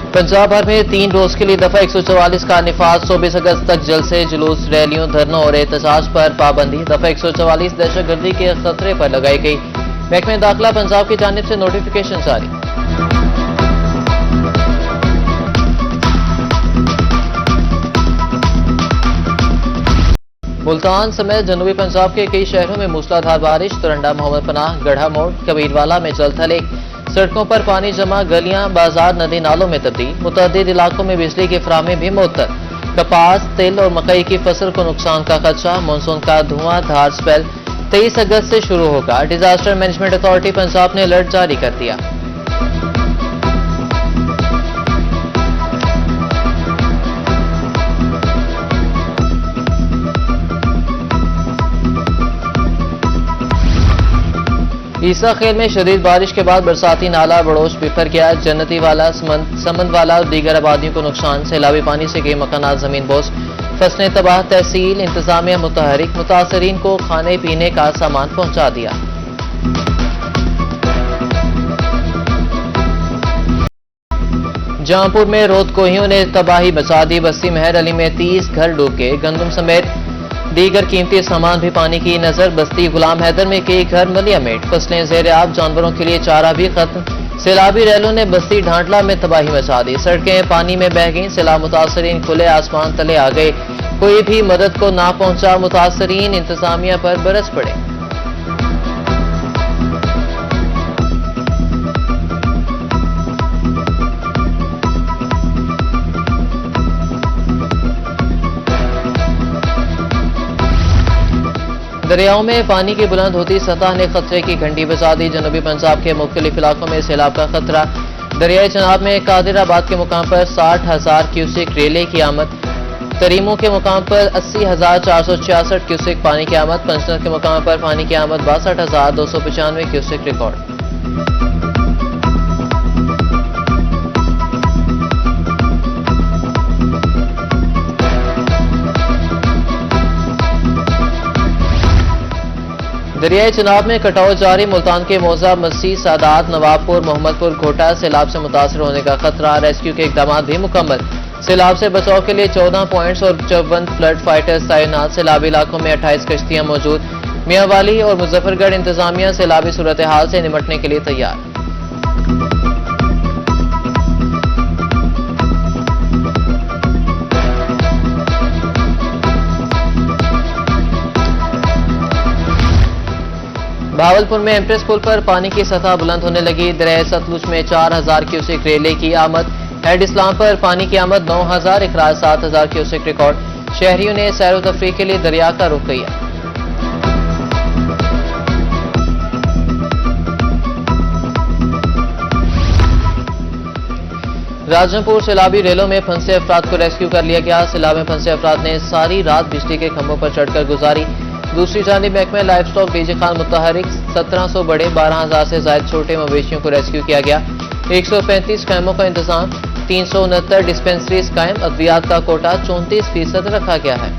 पंजाब भर में 3 रोज के लिए दफा 144 का निफाज। 24 अगस्त तक जलसे, जुलूस, रैलियों, धरनों और एहतजाज पर पाबंदी। दफा 144 दहशतगर्दी के खतरे पर लगाई गई। महकमे दाखिला पंजाब की जानिब से नोटिफिकेशन जारी। मुल्तान समेत जनूबी पंजाब के कई शहरों में मूसलाधार बारिश। तुरंडा, मोहम्मद पनाह, गढ़ा मोड़, कबीरवाला में जल थले। सड़कों पर पानी जमा, गलियां, बाजार नदी नालों में तब्दील। मुतअद्दिद इलाकों में बिजली की फराहमी भी मुअत्तल। कपास, तिल और मकई की फसल को नुकसान का खदशा। मानसून का धुआंधार स्पेल 23 अगस्त से शुरू होगा। डिजास्टर मैनेजमेंट अथॉरिटी पंजाब ने अलर्ट जारी कर दिया। ईसा खेल में शदीद बारिश के बाद बरसाती नाला बड़ोश बिफर गया। जन्नती वाला, समंद वाला और दीगर आबादियों को नुकसान। सैलाबी पानी से कई मकानात जमीन बोस, फसलें तबाह। तहसील इंतजामिया मुतहरिक, मुतासरीन को खाने पीने का सामान पहुंचा दिया। जहांपुर में रोदकोहियों ने तबाही मचा दी। बस्ती महर अली में 30 घर डूब गए। गंदम समेत दीगर कीमती सामान भी पानी की नजर। बस्ती गुलाम हैदर में कई घर मलियामेट, फसलें ज़ेर आब, जानवरों के लिए चारा भी खत्म। सैलाबी रैलों ने बस्ती ढांडला में तबाही मचा दी। सड़कें पानी में बह गईं। सैलाब मुतासरीन खुले आसमान तले आ गए। कोई भी मदद को ना पहुंचा। मुतासरीन इंतजामिया पर बरस पड़े। दरियाओं में पानी की बुलंद होती सतह ने खतरे की घंटी बजा दी। जनूबी पंजाब के मुख्तलिफ इलाकों में सैलाब का खतरा। दरियाई चनाब में कादिराबाद के मुकाम पर 60,000 क्यूसेक रेले की आमद। तरीमों के मुकाम पर 80,466 क्यूसेक पानी की आमद। पंचनद के मुकाम पर पानी की आमद 62,295 क्यूसेक रिकॉर्ड। दरियाई चनाब में कटाव जारी। मुल्तान के मौजा, मस्जिद, सादात, नवाबपुर, मोहम्मदपुर, घोटा सैलाब से मुतासर होने का खतरा। रेस्क्यू के इकदाम भी मुकम्मल। सैलाब से बचाव के लिए 14 पॉइंट्स और 54 फ्लड फाइटर्स तैनात। सैलाबी इलाकों में 28 कश्तियां मौजूद। मियांवाली और मुजफ्फरगढ़ इंतजामिया सैलाबी सूरत हाल से निपटने के लिए तैयार। भावलपुर में एम्प्रेस पुल पर पानी की सतह बुलंद होने लगी। दरिया सतलुज में 4,000 क्यूसेक रेले की आमद। हेड इस्लाम पर पानी की आमद 9,000, इखराज 7,000 क्यूसेक रिकॉर्ड। शहरियों ने सैर तफरीह के लिए दरिया का रुख किया। राजमपुर सैलाबी रेलों में फंसे अफराद को रेस्क्यू कर लिया गया। सैलाब में फंसे अफराद ने सारी रात बिजली के खंभों पर चढ़कर गुजारी। दूसरी जानिब महकमे लाइफ स्टॉक डीजी खान मुतहरिक 1700 बड़े 12,000 से ज्यादा छोटे मवेशियों को रेस्क्यू किया गया। 135 कैमों का इंतजाम, 369 डिस्पेंसरीज कायम। अद्वियात का कोटा 34% रखा गया है।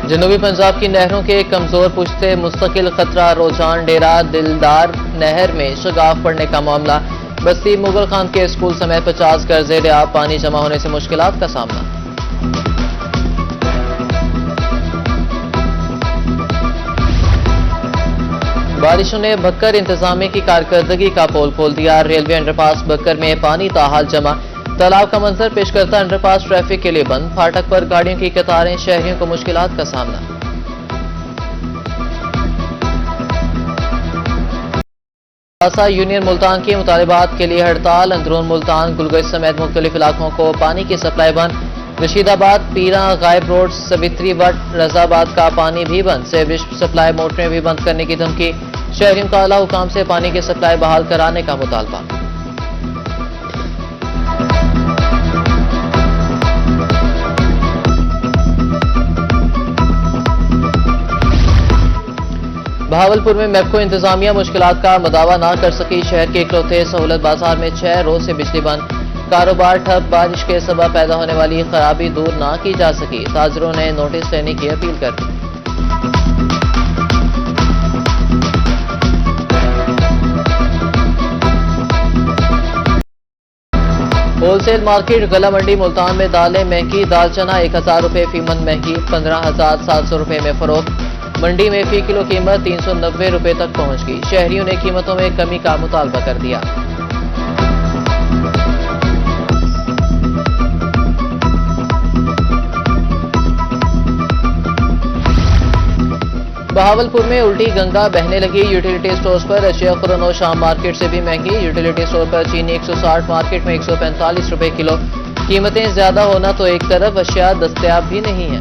जनूबी पंजाब की नहरों के कमजोर पुश्ते मुस्तकिल खतरा। रोजान, डेरा, दिलदार नहर में शगाफ पड़ने का मामला। बस्ती मुगल खान के स्कूल समेत 50 घर ज़ेर आब, पानी जमा होने से मुश्किलात का सामना। बारिशों ने भक्कर इंतजामिया की कारकर्दगी का पोल खोल दिया। रेलवे अंडरपास भक्कर में पानी ताहाल जमा। तालाब का मंजर पेश करता अंडरपास ट्रैफिक के लिए बंद। फाटक पर गाड़ियों की कतारें, शहरियों को मुश्किलात का सामना। यूनियन मुल्तान की मुतालिबात के लिए हड़ताल। अंदरून मुल्तान, गुलगश समेत मुख्तलिफ इलाकों को पानी की सप्लाई बंद। रशीदाबाद, पीरा, गायब रोड, सवित्री वट, रजाबाद का पानी भी बंद। सेवरेज सप्लाई मोटरें भी बंद करने की धमकी। शहरियों का आला हुकाम से पानी की सप्लाई बहाल कराने का मुतालबा। भावलपुर में मैपको इंतजामिया मुश्किलात का मदावा ना कर सकी। शहर के इकलौते सहूलत बाजार में 6 रोज से बिजली बंद। कारोबार ठप। बारिश के सबब पैदा होने वाली खराबी दूर ना की जा सकी। ताजरों ने नोटिस लेने की अपील कर दी। होलसेल मार्केट गला मंडी मुल्तान में दालें महंगी, दाल चना 1000 रुपये फी मन महंगी, 15,700 रुपये में फरोख्त। मंडी में फी किलो कीमत 390 रुपये तक पहुंच गई। शहरियों ने कीमतों में कमी का मुतालबा कर दिया। बहावलपुर में उल्टी गंगा बहने लगी। यूटिलिटी स्टोर्स पर अशिया खुरनो शाम मार्केट से भी महंगी। यूटिलिटी स्टोर पर चीनी 160, मार्केट में 145 रुपए किलो। कीमतें ज्यादा होना तो एक तरफ, अशिया दस्तयाब भी नहीं है।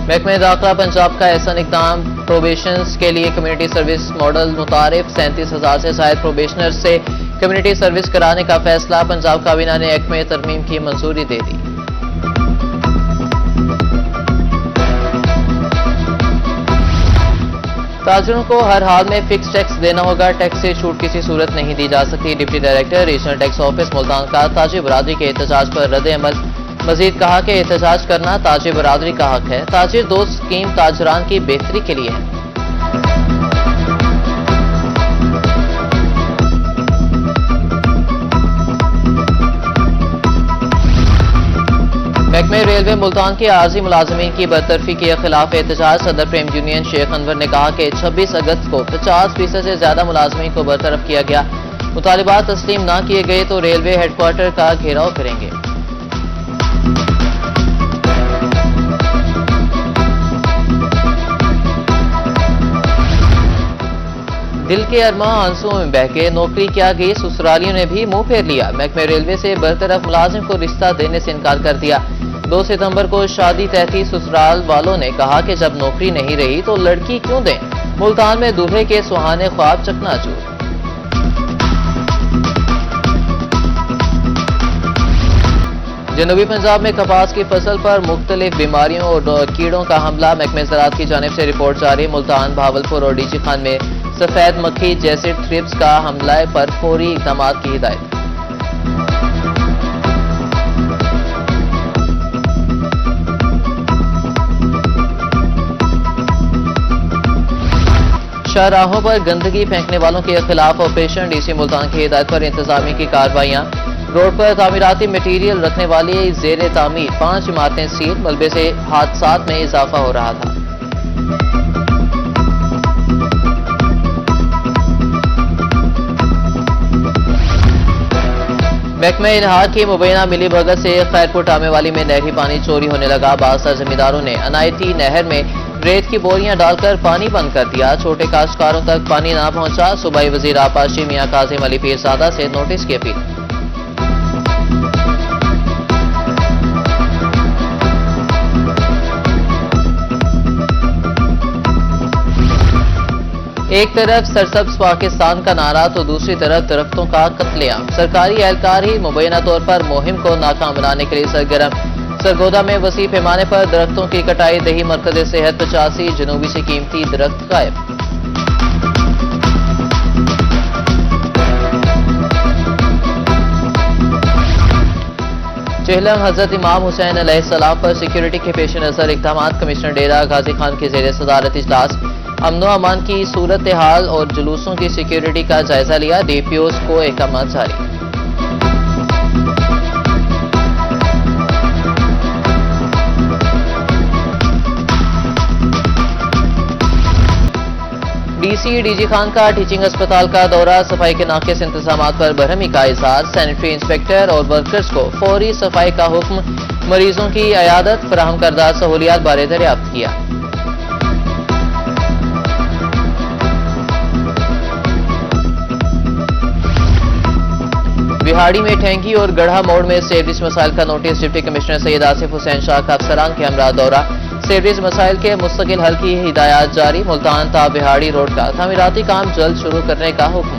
महकमे दाखिला पंजाब का ऐसा इक़दाम, प्रोबेशन के लिए कम्युनिटी सर्विस मॉडल मुतारिफ। 37,000 से शायद प्रोबेशनर से कम्युनिटी सर्विस कराने का फैसला। पंजाब काबीना ने एक्ट में तरमीम की मंजूरी दे दी। ताजिरों को हर हाल में फिक्स टैक्स देना होगा। टैक्स से छूट किसी सूरत नहीं दी जा सकती। Deputy director regional tax office Multan का ताजिर बरादरी के एहतजाज पर रद्द अमल। मजीद कहा कि एहतजाज करना ताजिर बरादरी का हक है। ताजिर दोस्त स्कीम ताजरान की बेहतरी के लिए है। महकमे रेलवे मुल्तान के आर्जी मुलाजमीन की बरतरफी के खिलाफ एहतजाज। सदर प्रेम यूनियन शेख अनवर ने कहा कि 26 अगस्त को 50% से ज्यादा मुलाजमीन को बरतरफ किया गया। मुतालिबात तस्लीम न किए गए तो रेलवे हेडक्वार्टर का घेराव करेंगे। दिल के अरमा आंसुओं में बह के नौकरी क्या गई, ससुरालियों ने भी मुंह फेर लिया। महकमे रेलवे से बरतरफ मुलाजिम को रिश्ता देने से इनकार कर दिया। 2 सितंबर को शादी तय थी। ससुराल वालों ने कहा कि जब नौकरी नहीं रही तो लड़की क्यों दें। मुल्तान में दूल्हे के सुहाने ख्वाब चकनाचूर। जनूबी पंजाब में कपास की फसल पर मुख्तलिफ बीमारियों और कीड़ों का हमला। महकमे ज़राअत की जानिब से रिपोर्ट जारी। मुल्तान, भावलपुर और डीजी खान में सफेद मक्खी जैसे थ्रिप्स का हमला पर फौरी इक़दाम की हिदायत। शाहराहों पर गंदगी फेंकने वालों के खिलाफ ऑपरेशन। डीसी मुल्तान की हिदायत पर इंतजामी की कार्रवाइयां। रोड पर तामीराती मटीरियल रखने वाली जेर तामीर 5 इमारतें सील। मलबे से हादसात में इजाफा हो रहा था। महकमे इनहार की मुबैना मिली भगत से खैरपुर टामेवाली में नहरी पानी चोरी होने लगा। बादशाह जमींदारों ने अनायती नहर में रेत की बोरियां डालकर पानी बंद कर दिया। छोटे काश्तकारों तक पानी ना पहुंचा। सूबाई वजीर आपाशी मियां काजिम अली पीरजादा से नोटिस की अपील। एक तरफ सरसब्ज पाकिस्तान का नारा तो दूसरी तरफ दरख्तों का कत्लेआम। सरकारी एहलकार ही मुबैना तौर पर मुहिम को नाकाम बनाने के लिए सरगर्म। सरगोदा में वसी पैमाने पर दरख्तों की कटाई। दही मरकज सेहत 85 जनूबी से कीमती दरख्त गायब। चेहलम हजरत इमाम हुसैन अलैहिस्सलाम पर सिक्योरिटी के पेश नजर इक़दाम। कमिश्नर डेरा गाजी खान की जेर सदारत इजलास। अमनो अमान की सूरत हाल और जुलूसों की सिक्योरिटी का जायजा लिया। डीपीओस को अहकाम जारी। डीसी डीजी खान का टीचिंग अस्पताल का दौरा। सफाई के नाकिस इंतजाम पर बरहमी का इजहार। सैनिटरी इंस्पेक्टर और वर्कर्स को फौरी सफाई का हुक्म। मरीजों की अयादत फराहम करदा सहूलियात बारे दरियाफ्त किया। बिहाड़ी में ठेंगी और गढ़ा मोड़ में सेवरेज मसाइल का notice. Deputy commissioner Syed Asif Hussain Shah का अफसरान के हमरा दौरा। सेवरेज मसाइल के मुस्तकिल हल की हिदायत जारी। मुल्तान ता बिहाड़ी रोड का तामीराती काम जल्द शुरू करने का हुक्म।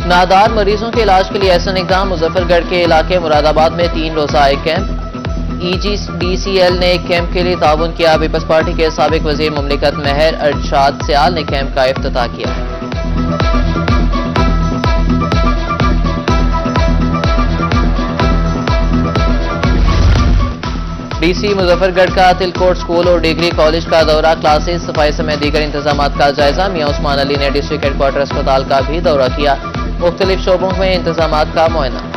नादार मरीजों के इलाज के लिए एहसन इक़दाम। मुजफ्फरगढ़ के इलाके मुरादाबाद में 3 रोजा कैंप। EGDCL ने कैंप के लिए ताउन किया। पीपल्स पार्टी के साबिक वजीर मुमलिकत महर अरशाद सियाल ने कैंप का इफ्तिताह किया। डीसी मुजफ्फरगढ़ का तिलकोट स्कूल और डिग्री कॉलेज का दौरा, क्लासेस, सफाई समेत दीगर इंतजाम का जायजा। मियां उस्मान अली ने डिस्ट्रिक्ट हेडक्वार्टर अस्पताल का भी दौरा किया, मुख्तलिफ शोबों में इंतजाम का मुआयना।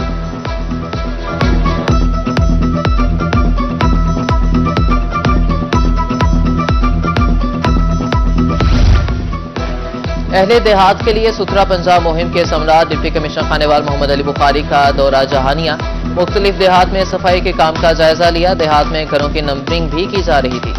अहले देहात के लिए सुथरा पंजाब मुहिम के सम्राट डिप्टी कमिश्नर खानेवाल मोहम्मद अली बुखारी का दौरा जहानिया, मुख्तलिफ देहात में सफाई के काम का जायजा लिया। देहात में घरों की नंबरिंग भी की जा रही थी।